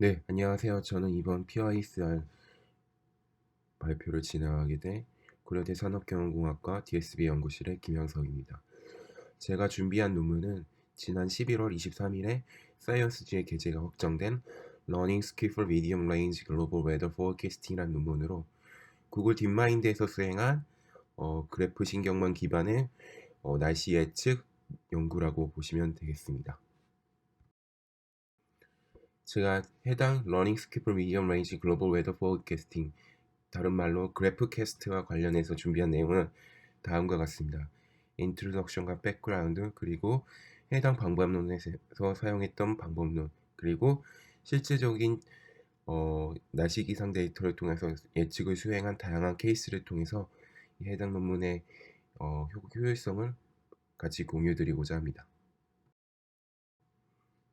네, 안녕하세요. 저는 이번 PISR 발표를 진행하게 된 고려대 산업경영공학과 DSB 연구실의 김영석입니다. 제가 준비한 논문은 지난 11월 23일에 사이언스지에 게재가 확정된 Learning Skill for Medium Range Global Weather Forecasting이라는 논문으로 구글 딥마인드에서 수행한 그래프 신경망 기반의 날씨 예측 연구라고 보시면 되겠습니다. 제가 해당 Learning Skill for Medium Range Global Weather Forecasting, 다른 말로 그래프캐스트와 관련해서 준비한 내용은 다음과 같습니다. 인트로덕션과 백그라운드, 그리고 해당 방법론에서 사용했던 방법론, 그리고 실질적인 날씨 기상 데이터를 통해서 예측을 수행한 다양한 케이스를 통해서 이 해당 논문의 효율성을 같이 공유드리고자 합니다.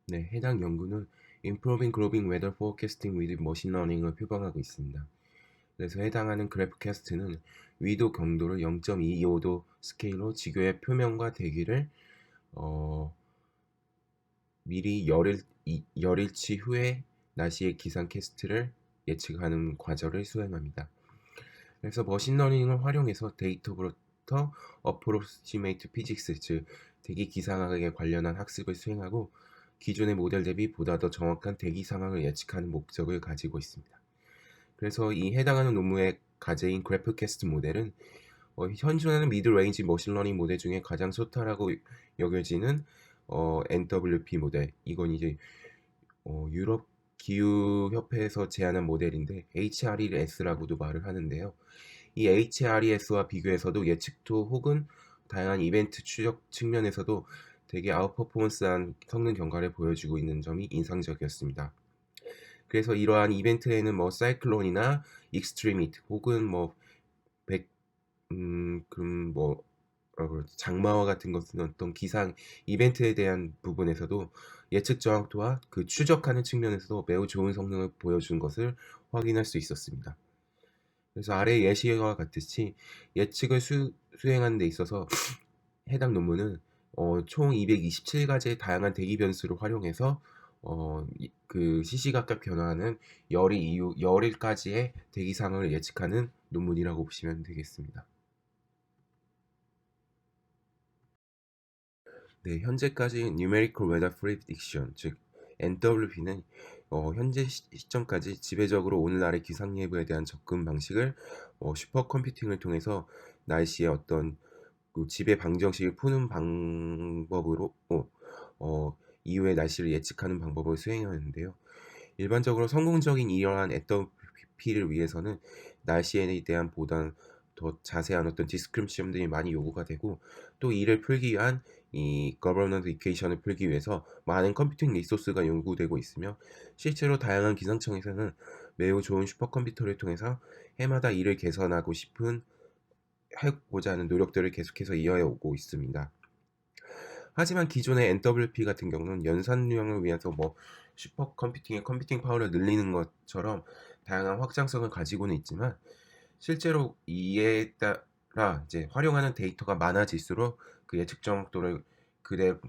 네, 해당 연구는 Improving Global Weather Forecasting with Machine Learning을 표방하고 있습니다. 그래서 해당하는 그래프캐스트는 위도 경도를 0.225도 스케일로 지구의 표면과 대기를 미리 열일치 후에 날씨의 기상 캐스트를 예측하는 과정을 수행합니다. 그래서 머신러닝을 활용해서 데이터부터 어프로시메이트 피직스, 즉 대기 기상학에 관련한 학습을 수행하고 기존의 모델 대비 보다 더 정확한 대기 상황을 예측하는 목적을 가지고 있습니다. 그래서 이 해당하는 논문의 과제인 그래프캐스트 모델은 현존하는 미드레인지 머신러닝 모델 중에 가장 소탈하고 여겨지는 NWP 모델, 이건 이제 유럽 기후협회에서 제안한 모델인데 HRES라고도 말을 하는데요. 이 HRES와 비교해서도 예측도 혹은 다양한 이벤트 추적 측면에서도 되게 아웃퍼포먼스한 성능 경과를 보여주고 있는 점이 인상적이었습니다. 그래서 이러한 이벤트에는 뭐 사이클론이나 익스트리미트 혹은 뭐 백, 그럼 뭐 장마와 같은 것은 어떤 기상 이벤트에 대한 부분에서도 예측 정확도와 그 추적하는 측면에서도 매우 좋은 성능을 보여준 것을 확인할 수 있었습니다. 그래서 아래 예시와 같듯이 예측을 수행하는 데 있어서 해당 논문은 총 227가지의 다양한 대기 변수를 활용해서 그 시시각각 변화하는 열일 이후 열일까지의 대기 상황을 예측하는 논문이라고 보시면 되겠습니다. 네, 현재까지 Numerical Weather Prediction, 즉 NWP는 현재 시점까지 지배적으로 오늘날의 기상 예보에 대한 접근 방식을 슈퍼컴퓨팅을 통해서 날씨의 어떤 그 지배 방정식을 푸는 방법으로 이후의 날씨를 예측하는 방법을 수행하는데요. 일반적으로 성공적인 이러한 NWP를 위해서는 날씨에 대한 보다 더 자세한 어떤 디스크립션들이 많이 요구가 되고, 또 이를 풀기 위한 이 거버넌스 이퀘이션을 풀기 위해서 많은 컴퓨팅 리소스가 요구되고 있으며, 실제로 다양한 기상청에서는 매우 좋은 슈퍼컴퓨터를 통해서 해마다 이를 개선하고 싶은 해보자 하는 노력들을 계속해서 이어해 오고 있습니다. 하지만 기존의 NWP 같은 경우는 연산량을 위해서 뭐 슈퍼컴퓨팅의 컴퓨팅 파워를 늘리는 것처럼 다양한 확장성을 가지고는 있지만, 실제로 이에 따라 이제 활용하는 데이터가 많아질수록 그 예측 정확도를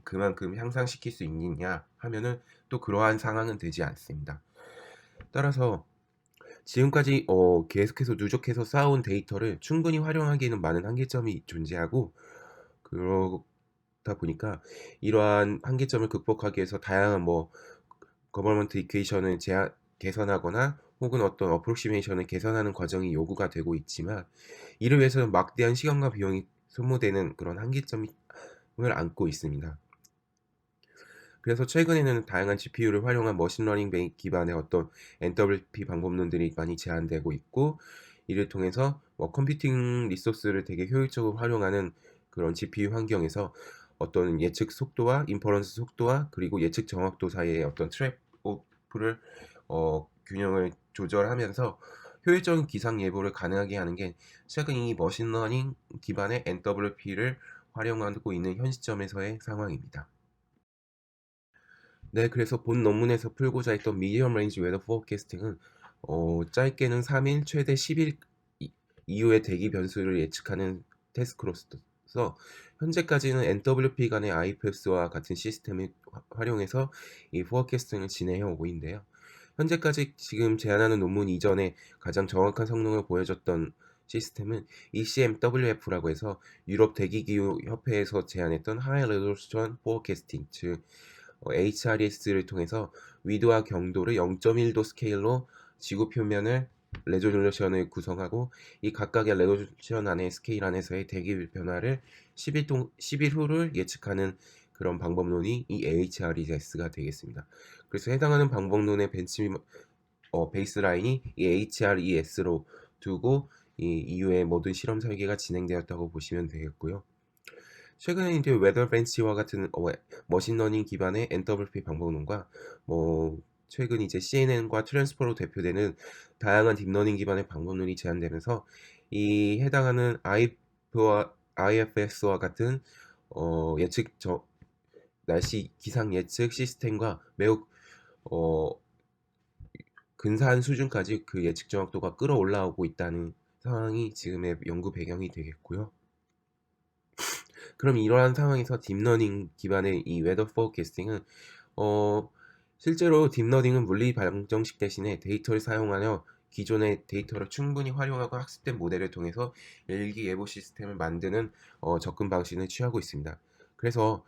그만큼 향상시킬 수 있느냐 하면은 또 그러한 상황은 되지 않습니다. 따라서 지금까지 계속해서 누적해서 쌓아온 데이터를 충분히 활용하기에는 많은 한계점이 존재하고, 그러다 보니까 이러한 한계점을 극복하기 위해서 다양한 뭐 거버먼트 이퀘이션을 개선하거나 혹은 어떤 어프로시메이션을 개선하는 과정이 요구가 되고 있지만, 이를 위해서는 막대한 시간과 비용이 소모되는 그런 한계점을 안고 있습니다. 그래서 최근에는 다양한 GPU를 활용한 머신러닝 기반의 어떤 NWP 방법론들이 많이 제안되고 있고, 이를 통해서 뭐 컴퓨팅 리소스를 되게 효율적으로 활용하는 그런 GPU 환경에서 어떤 예측 속도와 인퍼런스 속도와 그리고 예측 정확도 사이의 어떤 트레이드오프를 균형을 조절하면서 효율적인 기상 예보를 가능하게 하는 게 최근 이 머신러닝 기반의 NWP를 활용하고 있는 현 시점에서의 상황입니다. 네, 그래서 본 논문에서 풀고자 했던 미디엄 레인지 웨더 포캐스팅은 짧게는 3일, 최대 10일 이후의 대기 변수를 예측하는 태스크로서 현재까지는 NWP 간의 IPS와 같은 시스템을 활용해서 이 포캐스팅을 진행해 오고 있는데요. 현재까지 지금 제안하는 논문 이전에 가장 정확한 성능을 보여줬던 시스템은 ECMWF라고 해서 유럽 대기기후 협회에서 제안했던 하이 레졸루션 포캐스팅, 즉 HRS를 통해서 위도와 경도를 0.1도 스케일로 지구 표면을 레졸루션을 구성하고 이 각각의 레졸루션 안의 스케일 안에서의 대기 변화를 10일 후를 예측하는 그런 방법론이 이 HRES가 되겠습니다. 그래서 해당하는 방법론의 베이스라인이 이 HRES로 두고 이 이후에 모든 실험 설계가 진행되었다고 보시면 되겠고요. 최근에 이제 웨더 벤치와 같은 머신러닝 기반의 NWP 방법론과 최근 이제 CNN과 트랜스퍼로 대표되는 다양한 딥러닝 기반의 방법론이 제안되면서 이 해당하는 IFS와 같은 예측 날씨 기상 예측 시스템과 매우 어, 근사한 수준까지 그 예측 정확도가 끌어올라오고 있다는 상황이 지금의 연구 배경이 되겠고요. 그럼 이러한 상황에서 딥러닝 기반의 이 웨더 포캐스팅은 실제로 딥러닝은 물리 방정식 대신에 데이터를 사용하여 기존의 데이터를 충분히 활용하고 학습된 모델을 통해서 일기예보 시스템을 만드는 접근 방식을 취하고 있습니다. 그래서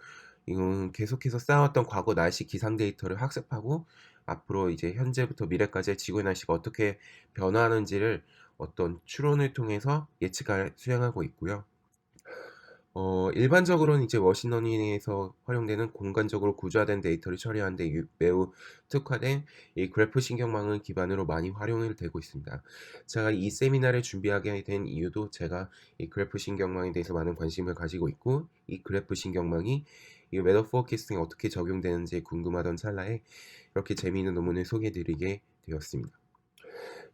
이건 계속해서 쌓아왔던 과거 날씨 기상 데이터를 학습하고 앞으로 이제 현재부터 미래까지의 지구의 날씨가 어떻게 변화하는지를 어떤 추론을 통해서 예측을 수행하고 있고요. 일반적으로는 이제 머신러닝에서 활용되는 공간적으로 구조화된 데이터를 처리하는 데 매우 특화된 이 그래프 신경망을 기반으로 많이 활용이 되고 있습니다. 제가 이 세미나를 준비하게 된 이유도 제가 이 그래프 신경망에 대해서 많은 관심을 가지고 있고 이 그래프 신경망이 이 웨더 포캐스팅에 어떻게 적용되는지 궁금하던 찰나에 이렇게 재미있는 논문을 소개해드리게 되었습니다.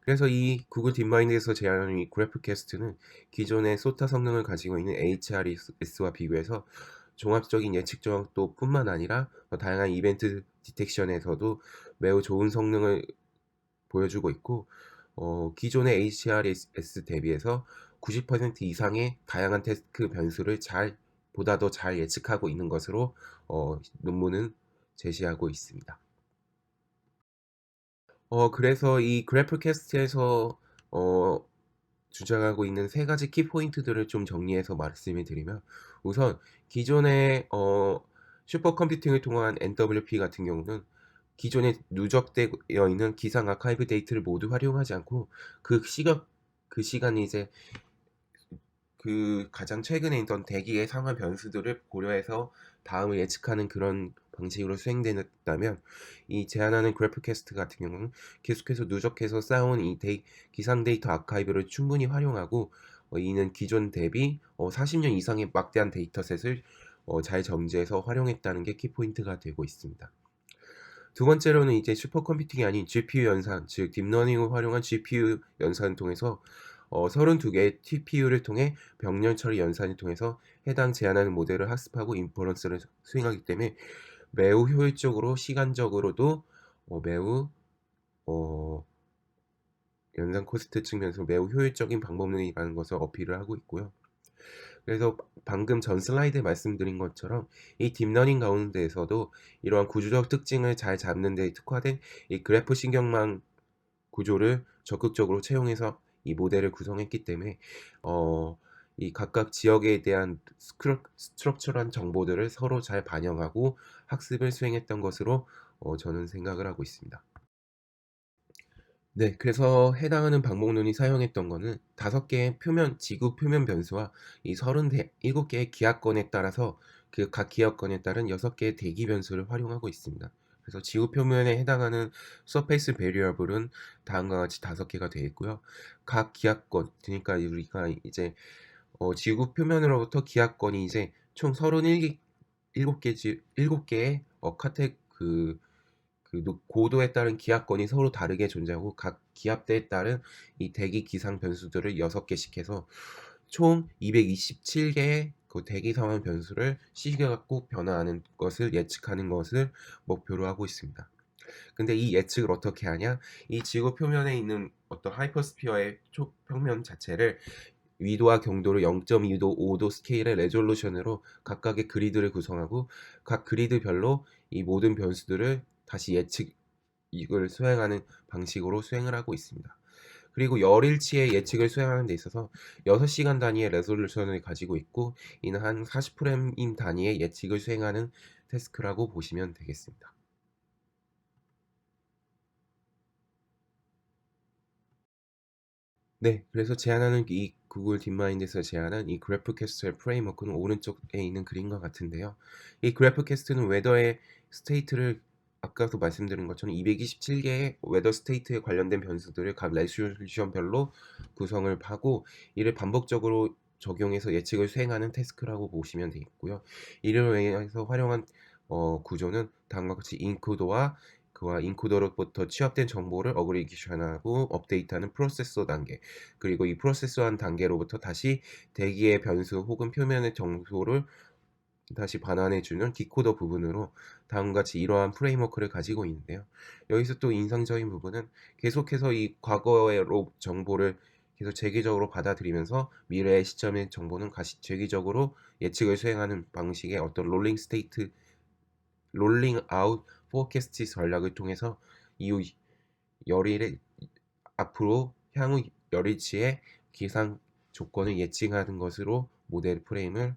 그래서 이 구글 딥마인드에서 제안하는 이 그래프캐스트는 기존의 소타 성능을 가지고 있는 HRS와 비교해서 종합적인 예측 정확도뿐만 아니라 다양한 이벤트 디텍션에서도 매우 좋은 성능을 보여주고 있고 기존의 HRS 대비해서 90% 이상의 다양한 태스크 변수를 보다 더 잘 예측하고 있는 것으로 논문은 제시하고 있습니다. 그래서 이 그래프캐스트에서 주장하고 있는 세 가지 키포인트들을 좀 정리해서 말씀을 드리면 우선 기존의 슈퍼컴퓨팅을 통한 NWP 같은 경우는 기존에 누적되어 있는 기상 아카이브 데이터를 모두 활용하지 않고 그 시간이 이제 그 가장 최근에 있던 대기의 상황 변수들을 고려해서 다음을 예측하는 그런 방식으로 수행된다면 이 제안하는 그래프캐스트 같은 경우는 계속해서 누적해서 쌓아온 이 기상 데이터 아카이브를 충분히 활용하고 이는 기존 대비 40년 이상의 막대한 데이터셋을 잘 정제해서 활용했다는 게 키포인트가 되고 있습니다. 두 번째로는 이제 슈퍼컴퓨팅이 아닌 GPU 연산, 즉 딥러닝을 활용한 GPU 연산을 통해서 32개의 TPU를 통해 병렬 처리 연산을 통해서 해당 제안하는 모델을 학습하고 인퍼런스를 수행하기 때문에 매우 효율적으로 시간적으로도 매우 연산 코스트 측면에서 매우 효율적인 방법론이라는 것을 어필을 하고 있고요. 그래서 방금 전 슬라이드에 말씀드린 것처럼 이 딥러닝 가운데에서도 이러한 구조적 특징을 잘 잡는 데 특화된 이 그래프 신경망 구조를 적극적으로 채용해서 이 모델을 구성했기 때문에 이 각각 지역에 대한 스트럭처런 정보들을 서로 잘 반영하고 학습을 수행했던 것으로 저는 생각을 하고 있습니다. 네, 그래서 해당하는 방법론이 사용했던 거는 5개의 지구 표면 변수와 이 37개의 기하권에 따라서 그 각 기하권에 따른 6개의 대기 변수를 활용하고 있습니다. 그래서 지구 표면에 해당하는 서페이스 베리어블은 다음과 같이 5개가 되어 있고요. 각 기하권, 그러니까 우리가 이제 지구 표면으로부터 기하권이 이제 총 37개의 고도에 따른 기하권이 서로 다르게 존재하고 각 기압대에 따른 이 대기 기상 변수들을 6개씩 해서 총 227개의 그 대기 상황 변수를 시각적 변화하는 것을 예측하는 것을 목표로 하고 있습니다. 근데 이 예측을 어떻게 하냐? 이 지구 표면에 있는 어떤 하이퍼스피어의 표면 자체를 위도와 경도를 0.2도, 5도 스케일의 레졸루션으로 각각의 그리드를 구성하고 각 그리드별로 이 모든 변수들을 다시 이걸 수행하는 방식으로 수행을 하고 있습니다. 그리고 열일치의 예측을 수행하는 데 있어서 6시간 단위의 레솔루션을 가지고 있고 이는 한 40프레임 단위의 예측을 수행하는 태스크라고 보시면 되겠습니다. 네, 그래서 제안하는 이 구글 딥마인드에서 제안한 이 그래프캐스트의 프레임워크는 오른쪽에 있는 그림과 같은데요. 이 그래프캐스트는 웨더의 스테이트를 아까도 말씀드린 것처럼 227개의 웨더 스테이트에 관련된 변수들을 각 레솔루션별로 구성을 하고 이를 반복적으로 적용해서 예측을 수행하는 태스크라고 보시면 되겠고요. 이를 위해서 활용한 구조는 다음과 같이 인코더와 그와 인코더로부터 취합된 정보를 어그리게이션하고 업데이트하는 프로세서 단계, 그리고 이 프로세서한 단계로부터 다시 대기의 변수 혹은 표면의 정보를 다시 반환해주는 디코더 부분으로 다음과 같이 이러한 프레임워크를 가지고 있는데요. 여기서 또 인상적인 부분은 계속해서 이 과거의 정보를 계속 재기적으로 받아들이면서 미래의 시점의 정보는 다시 재기적으로 예측을 수행하는 방식의 어떤 롤링 아웃 포캐스트 전략을 통해서 이후 열일의 앞으로 향후 열일치의 기상 조건을 예측하는 것으로 모델 프레임을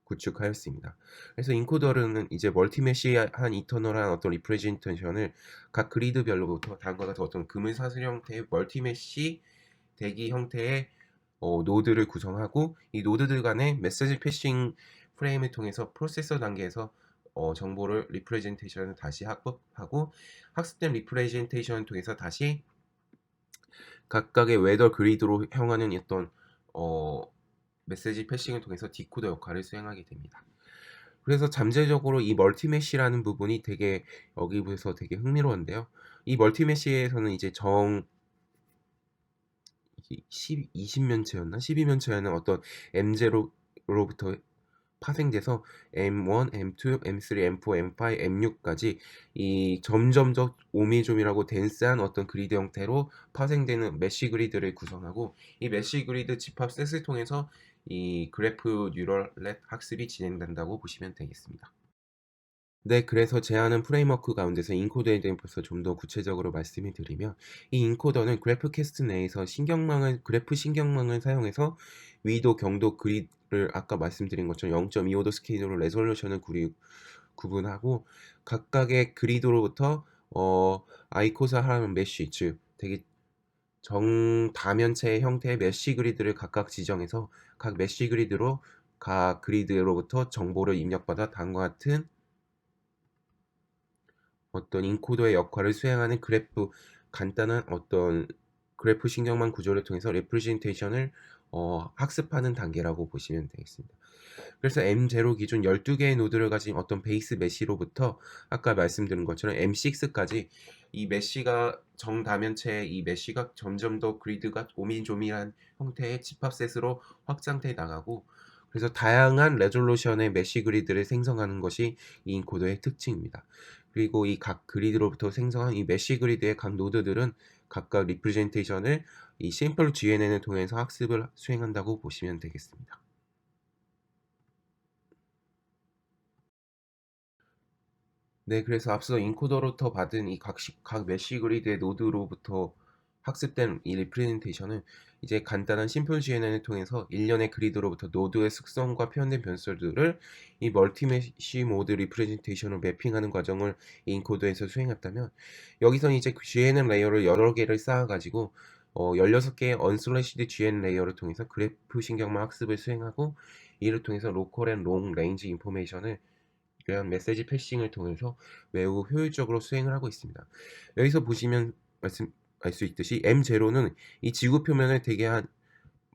구축하였습니다. 그래서 인코더는 이제 멀티메시한 이터널한 어떤 리프레젠테이션을 각 그리드별로부터 다음과 같은 어떤 그물 사슬 형태의 멀티메시 대기 형태의 노드를 구성하고 이 노드들 간의 메시지 패싱 프레임을 통해서 프로세서 단계에서 정보를 리프레젠테이션을 다시 학습하고 학습된 리프레젠테이션을 통해서 다시 각각의 웨더 그리드로 향하는 어떤 어, 메시지 패싱을 통해서 디코더 역할을 수행하게 됩니다. 그래서 잠재적으로 이 멀티메시라는 부분이 되게 여기서 되게 흥미로운데요. 이 멀티메시에서는 이제 20면체였나? 12면체였나? 어떤 M0로부터 파생돼서 M1, M2, M3, M4, M5, M6까지 이 점점 더 오미좀이라고 덴스한 어떤 그리드 형태로 파생되는 메쉬 그리드를 구성하고 이 메쉬 그리드 집합 셋을 통해서 이 그래프 뉴럴넷 학습이 진행된다고 보시면 되겠습니다. 네, 그래서 제안한 프레임워크 가운데서 인코더에 대해서 좀 더 구체적으로 말씀을 드리면 이 인코더는 그래프캐스트 내에서 그래프 신경망을 사용해서 위도, 경도, 그리드를 아까 말씀드린 것처럼 0.25도 스케일로 레졸루션을 구분하고 각각의 그리드로부터 아이코사 하라는 메쉬, 즉 되게 정다면체의 형태의 메쉬 그리드를 각각 지정해서 각 메쉬 그리드로 각 그리드로부터 정보를 입력받아 다음과 같은 어떤 인코더의 역할을 수행하는 간단한 어떤 그래프 신경망 구조를 통해서 레프레젠테이션을 학습하는 단계라고 보시면 되겠습니다. 그래서 M0 기준 12개의 노드를 가진 어떤 베이스 메시로부터 아까 말씀드린 것처럼 M6까지 이 메시가 정다면체의 이 메시가 점점 더 그리드가 오밀조밀한 형태의 집합셋으로 확장돼 나가고 그래서 다양한 레졸루션의 메시 그리드를 생성하는 것이 이 인코더의 특징입니다. 그리고 이 각 그리드로부터 생성한 이 메시 그리드의 각 노드들은 각각 리프레젠테이션을 이 심플 GNN을 통해서 학습을 수행한다고 보시면 되겠습니다. 네, 그래서 앞서 인코더로부터 받은 이 각 메쉬 그리드의 노드로부터 학습된 이 리프레젠테이션은 이제 간단한 심플 GNN을 통해서 일련의 그리드로부터 노드의 특성과 표현된 변수들을 이 멀티메쉬 모드 리프레젠테이션으로 매핑하는 과정을 인코더에서 수행했다면 여기서 이제 그 GNN 레이어를 여러 개를 쌓아가지고 16개의 언슬래시드 GNN 레이어를 통해서 그래프 신경망 학습을 수행하고 이를 통해서 로컬 앤 롱 레인지 인포메이션을 이러한 메시지 패싱을 통해서 매우 효율적으로 수행을 하고 있습니다. 여기서 보시면 알 수 있듯이 M0는 이 지구 표면을 대개 한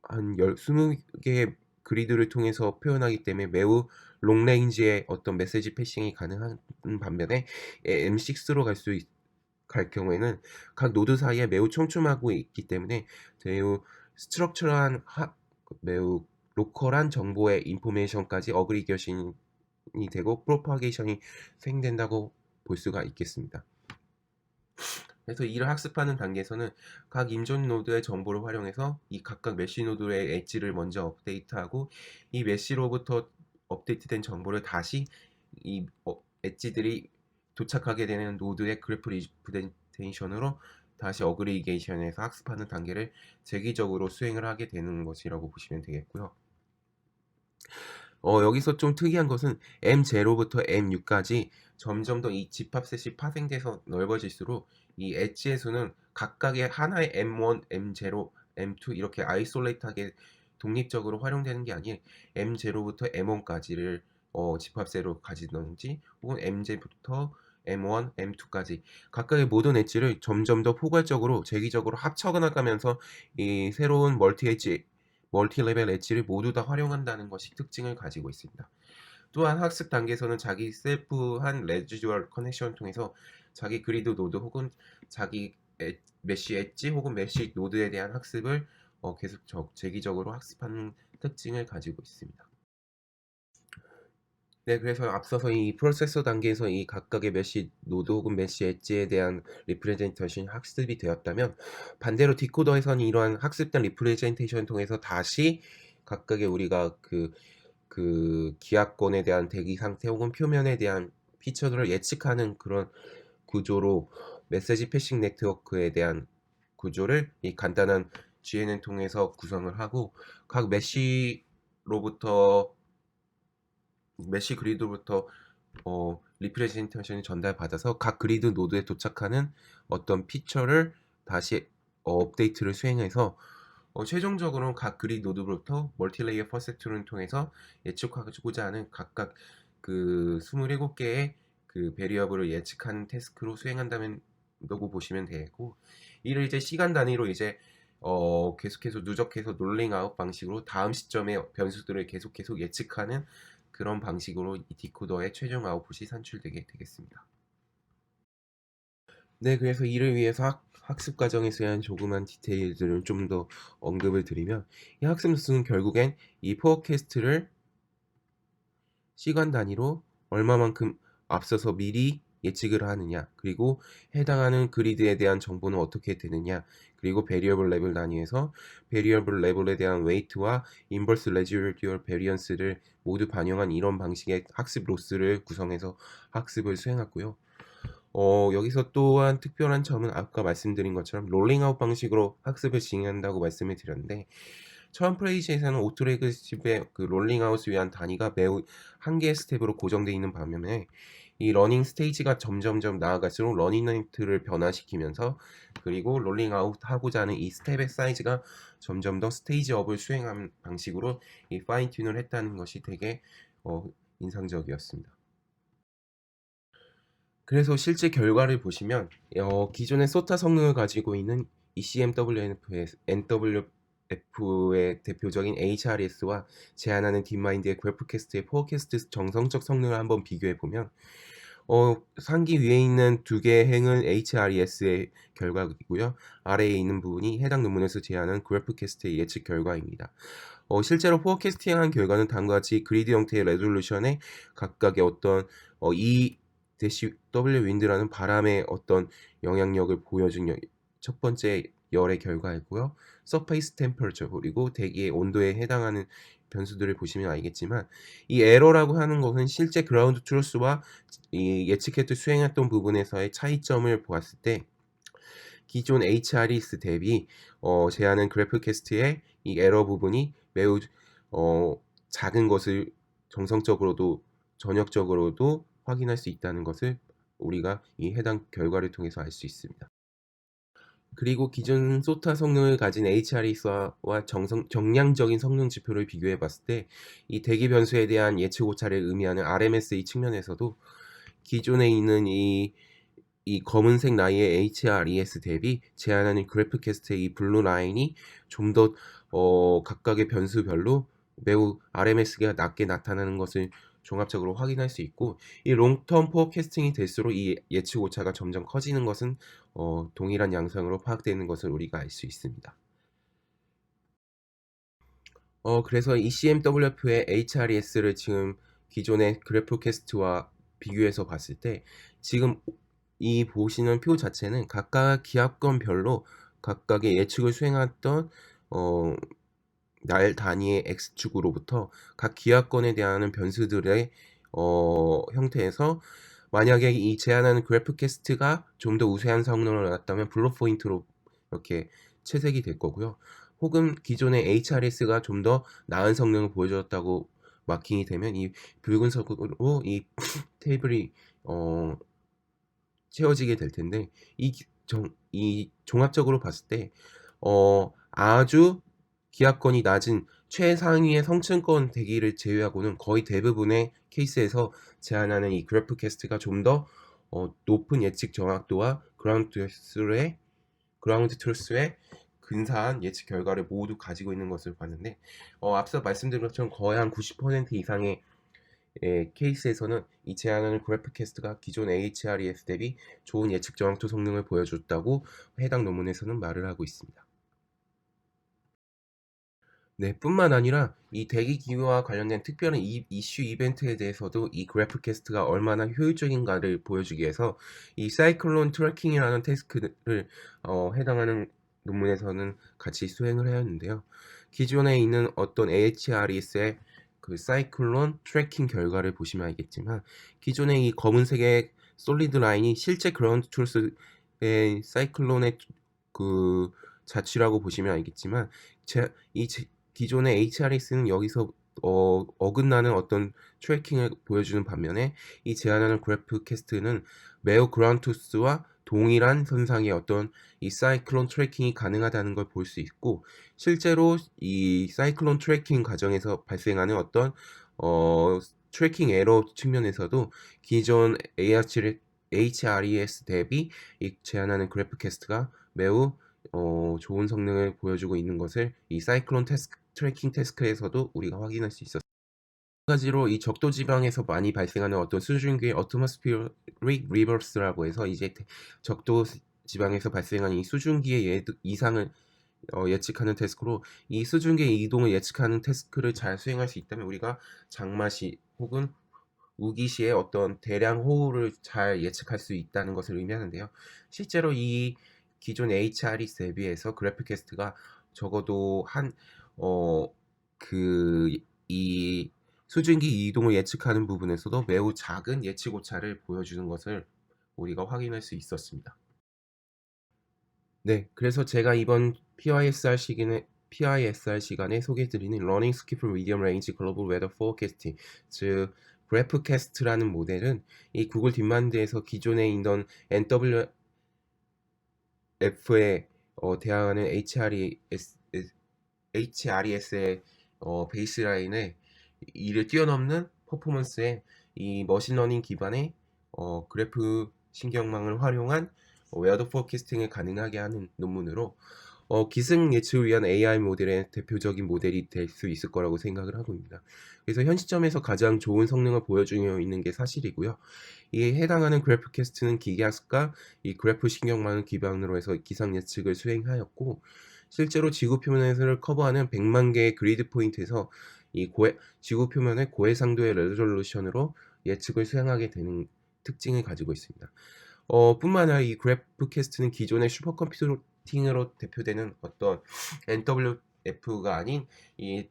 20개의 그리드를 통해서 표현하기 때문에 매우 롱레인지의 어떤 메시지 패싱이 가능한 반면에 M6로 갈 경우에는 각 노드 사이에 매우 촘촘하고 있기 때문에 매우 스트럭처럴한 매우 로컬한 정보의 인포메이션까지 어그리게이션이 되고 프로파게이션이 수행된다고 볼 수가 있겠습니다. 그래서 이를 학습하는 단계에서는 각 임존 노드의 정보를 활용해서 이 각각 메시 노드의 엣지를 먼저 업데이트하고 이 메시로부터 업데이트된 정보를 다시 이 엣지들이 도착하게 되는 노드의 그래프 리프레젠테이션으로 다시 어그리게이션에서 학습하는 단계를 재기적으로 수행을 하게 되는 것이라고 보시면 되겠고요. 여기서 좀 특이한 것은 M0부터 M6까지 점점 더 이 집합셋이 파생돼서 넓어질수록 이 엣지의 수는 각각의 하나의 M1, M0, M2 이렇게 아이솔레이트하게 독립적으로 활용되는 게 아닌 M0부터 M1까지를 집합셋으로 가지든지 혹은 M0부터 M1, M2까지 각각의 모든 엣지를 점점 더 포괄적으로 재기적으로 합쳐 나가면서 이 새로운 멀티 레벨 엣지를 모두 다 활용한다는 것이 특징을 가지고 있습니다. 또한 학습 단계에서는 자기 셀프한 레지듀얼 커넥션을 통해서 자기 그리드 노드 혹은 자기 메쉬 엣지 혹은 메쉬 노드에 대한 학습을 계속 재기적으로 학습하는 특징을 가지고 있습니다. 네, 그래서 앞서서 이 프로세서 단계에서 이 각각의 메시 노드 혹은 메시 엣지에 대한 리프레젠테이션이 학습이 되었다면 반대로 디코더에서는 이러한 학습된 리프레젠테이션을 통해서 다시 각각의 우리가 그 기하권에 대한 대기 상태 혹은 표면에 대한 피처들을 예측하는 그런 구조로 메시지 패싱 네트워크에 대한 구조를 이 간단한 GNN 통해서 구성을 하고 각 메시 그리드부터 리프레젠테이션이 전달받아서 각 그리드 노드에 도착하는 어떤 피처를 다시 업데이트를 수행해서 최종적으로는 각 그리드 노드부터 멀티레이어 퍼셉트를 통해서 예측하고자 하는 각각 그 27개의 그 베리어블을 예측하는 태스크로 수행한다고 보시면 되고 이를 이제 시간 단위로 이제 계속해서 누적해서 롤링아웃 방식으로 다음 시점에 변수들을 계속 예측하는 그런 방식으로 이 디코더의 최종 아웃풋이 산출되게 되겠습니다. 네, 그래서 이를 위해서 학습 과정에서 대한 조그만 디테일들을 좀 더 언급을 드리면 이 학습 뉴스는 결국엔 이 포어캐스트를 시간 단위로 얼마만큼 앞서서 미리 예측을 하느냐, 그리고 해당하는 그리드에 대한 정보는 어떻게 되느냐, 그리고 베리어블 레벨 단위에서 베리어블 레벨에 대한 웨이트와 인버스 레지듀얼 베리언스를 모두 반영한 이런 방식의 학습 로스를 구성해서 학습을 수행하고요. 여기서 또한 특별한 점은 아까 말씀드린 것처럼 롤링아웃 방식으로 학습을 진행한다고 말씀을 드렸는데 처음 프레이즈에서는 오토레그시브의 그 롤링아웃을 위한 단위가 매우 한 개의 스텝으로 고정되어 있는 반면에 이 러닝 스테이지가 점점점 나아갈수록 러닝 레이트를 변화시키면서 그리고 롤링아웃 하고자 하는 이 스텝의 사이즈가 점점 더 스테이지업을 수행하는 방식으로 이 파인 튠을 했다는 것이 되게 인상적이었습니다. 그래서 실제 결과를 보시면 기존의 소타 성능을 가지고 있는 ECMWF의 NWF의 대표적인 HRS와 제안하는 딥마인드의 그래프캐스트의 포어캐스트 정성적 성능을 한번 비교해 보면 상기 위에 있는 두 개의 행은 HRES의 결과이고요. 아래에 있는 부분이 해당 논문에서 제안한 그래프캐스트의 예측 결과입니다. 실제로 포어캐스팅한 결과는 다음과 같이 그리드 형태의 레졸루션에 각각의 어떤 E-W 윈드라는 바람의 어떤 영향력을 보여준 첫 번째 열의 결과이고요. 서페이스 템퍼처 그리고 대기의 온도에 해당하는 변수들을 보시면 알겠지만 이 에러라고 하는 것은 실제 그라운드 트루스와 이 예측해도 수행했던 부분에서의 차이점을 보았을 때 기존 HRES 대비 제안한 그래프캐스트의 이 에러 부분이 매우 작은 것을 정성적으로도 전역적으로도 확인할 수 있다는 것을 우리가 이 해당 결과를 통해서 알 수 있습니다. 그리고 기존 소타 성능을 가진 HRES와 정량적인 성능 지표를 비교해 봤을 때 이 대기 변수에 대한 예측 오차를 의미하는 RMS의 측면에서도 기존에 있는 이 검은색 라인의 HRES 대비 제안하는 그래프캐스트의 이 블루 라인이 좀 더 각각의 변수별로 매우 RMS가 낮게 나타나는 것을 종합적으로 확인할 수 있고 이 롱텀 포캐스팅이 될수록 이 예측 오차가 점점 커지는 것은 동일한 양상으로 파악되는 것을 우리가 알 수 있습니다. 그래서 ECMWF의 HRES를 지금 기존의 그래프캐스트와 비교해서 봤을 때 지금 이 보시는 표 자체는 각각 기하권별로 각각의 예측을 수행했던 날 단위의 X축으로부터 각 기하권에 대한 변수들의 형태에서 만약에 이 제안하는 그래프캐스트가 좀 더 우수한 성능을 얻었다면 블록 포인트로 이렇게 채색이 될 거고요. 혹은 기존의 HRS가 좀 더 나은 성능을 보여줬다고 마킹이 되면 이 붉은 색으로 이 테이블이 채워지게 될 텐데 이 종합적으로 봤을 때 아주 기하권이 낮은 최상위의 성층권 대기를 제외하고는 거의 대부분의 케이스에서 제안하는 이 그래프캐스트가 좀 더 높은 예측 정확도와 그라운드 트루스의 근사한 예측 결과를 모두 가지고 있는 것을 봤는데 앞서 말씀드린 것처럼 거의 한 90% 이상의 케이스에서는 이 제안하는 그래프캐스트가 기존 HRES 대비 좋은 예측 정확도 성능을 보여줬다고 해당 논문에서는 말을 하고 있습니다. 네, 뿐만 아니라 이 대기 기후와 관련된 특별한 이슈 이벤트에 대해서도 이 그래프캐스트가 얼마나 효율적인가를 보여주기 위해서 이 사이클론 트래킹이라는 태스크를 해당하는 논문에서는 같이 수행을 하였는데요. 기존에 있는 어떤 AHRES의 그 사이클론 트래킹 결과를 보시면 알겠지만 기존의 이 검은색의 솔리드 라인이 실제 그라운드 트루스의 사이클론의 그 자취라고 보시면 알겠지만 기존의 HRS는 여기서 어긋나는 어떤 트래킹을 보여주는 반면에 이 제안하는 그래프 캐스트는 매우 그라운투스와 동일한 선상의 어떤 이 사이클론 트래킹이 가능하다는 걸 볼 수 있고 실제로 이 사이클론 트래킹 과정에서 발생하는 어떤 트래킹 에러 측면에서도 기존 HRES 대비 이 제안하는 그래프 캐스트가 매우 좋은 성능을 보여주고 있는 것을 이 사이클론 트래킹 태스크에서도 우리가 확인할 수 있었습니다. 마찬가지로 이 적도 지방에서 많이 발생하는 어떤 수증기의 어트모스피어릭 리버스라고 해서 이제 적도 지방에서 발생하는 이 수증기의 이상을 예측하는 태스크로 이 수증기의 이동을 예측하는 태스크를 잘 수행할 수 있다면 우리가 장마시 혹은 우기시의 어떤 대량 호우를 잘 예측할 수 있다는 것을 의미하는데요. 실제로 이 기존 HRE 대비해서 그래프캐스트가 적어도 이 수증기 이동을 예측하는 부분에서도 매우 작은 예측 오차를 보여주는 것을 우리가 확인할 수 있었습니다. 네, 그래서 제가 이번 PISR 시간에 소개해드리는 Learning Skill for Medium Range Global Weather Forecasting, 즉 그래프캐스트라는 모델은 이 구글 딥마인드에서 기존에 있던 NWF에 대항하는 HRES의 베이스라인에 이를 뛰어넘는 퍼포먼스의 이 머신러닝 기반의 그래프 신경망을 활용한 웨어더 포캐스팅을 가능하게 하는 논문으로 기승 예측을 위한 AI 모델의 대표적인 모델이 될 수 있을 거라고 생각을 하고 있습니다. 그래서 현 시점에서 가장 좋은 성능을 보여주고 있는 게 사실이고요. 이에 해당하는 그래프캐스트는 기계학습과 이 그래프 신경망을 기반으로 해서 기상 예측을 수행하였고 실제로 지구 표면을 커버하는 100만 개의 그리드 포인트에서 지구 표면의 고해상도의 레졸루션으로 예측을 수행하게 되는 특징을 가지고 있습니다. 뿐만 아니라 이 그래프캐스트는 기존의 슈퍼컴퓨팅으로 대표되는 어떤 NWF가 아닌 이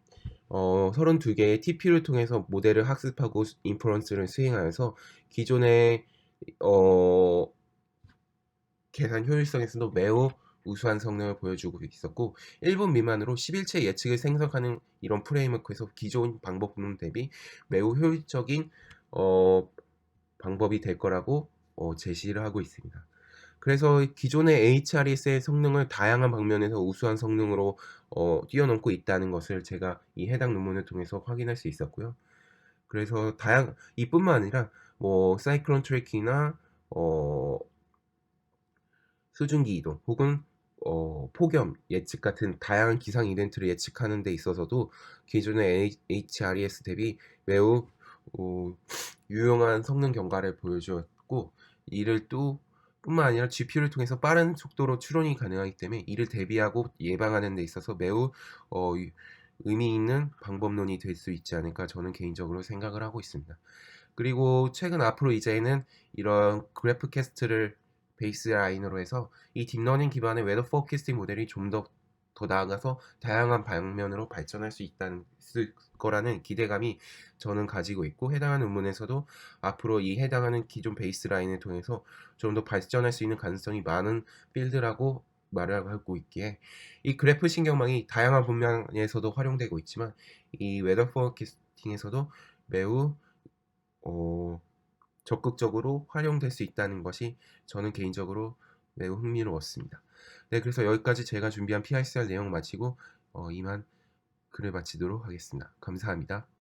32개의 TP를 통해서 모델을 학습하고 인퍼런스를 수행하여서 기존의 계산 효율성에서도 매우 우수한 성능을 보여주고 있었고 1분 미만으로 11체 예측을 생성하는 이런 프레임워크에서 기존 방법론 대비 매우 효율적인 방법이 될 거라고 제시를 하고 있습니다. 그래서 기존의 HRS의 성능을 다양한 방면에서 우수한 성능으로 뛰어넘고 있다는 것을 제가 이 해당 논문을 통해서 확인할 수 있었고요. 그래서 이뿐만 아니라 뭐 사이클론 트래킹이나 수증기 이동 혹은 폭염 예측 같은 다양한 기상 이벤트를 예측하는 데 있어서도 기존의 HRES 대비 매우 유용한 성능 경과를 보여주었고 이를 또 뿐만 아니라 GPU를 통해서 빠른 속도로 추론이 가능하기 때문에 이를 대비하고 예방하는 데 있어서 매우 의미 있는 방법론이 될 수 있지 않을까 저는 개인적으로 생각을 하고 있습니다. 그리고 최근 앞으로 이제는 이런 그래프캐스트를 베이스라인으로 해서 이 딥러닝 기반의 웨더 포캐스팅 모델이 좀 더 더 나아가서 다양한 방면으로 발전할 수 있을 거라는 기대감이 저는 가지고 있고, 해당하는 논문에서도 앞으로 이 해당하는 기존 베이스라인을 통해서 좀 더 발전할 수 있는 가능성이 많은 필드라고 말을 하고 있기에, 이 그래프 신경망이 다양한 분야에서도 활용되고 있지만 이 웨더 포캐스팅에서도 매우 적극적으로 활용될 수 있다는 것이 저는 개인적으로 매우 흥미로웠습니다. 네, 그래서 여기까지 제가 준비한 PICR 내용 마치고 이만 글을 마치도록 하겠습니다. 감사합니다.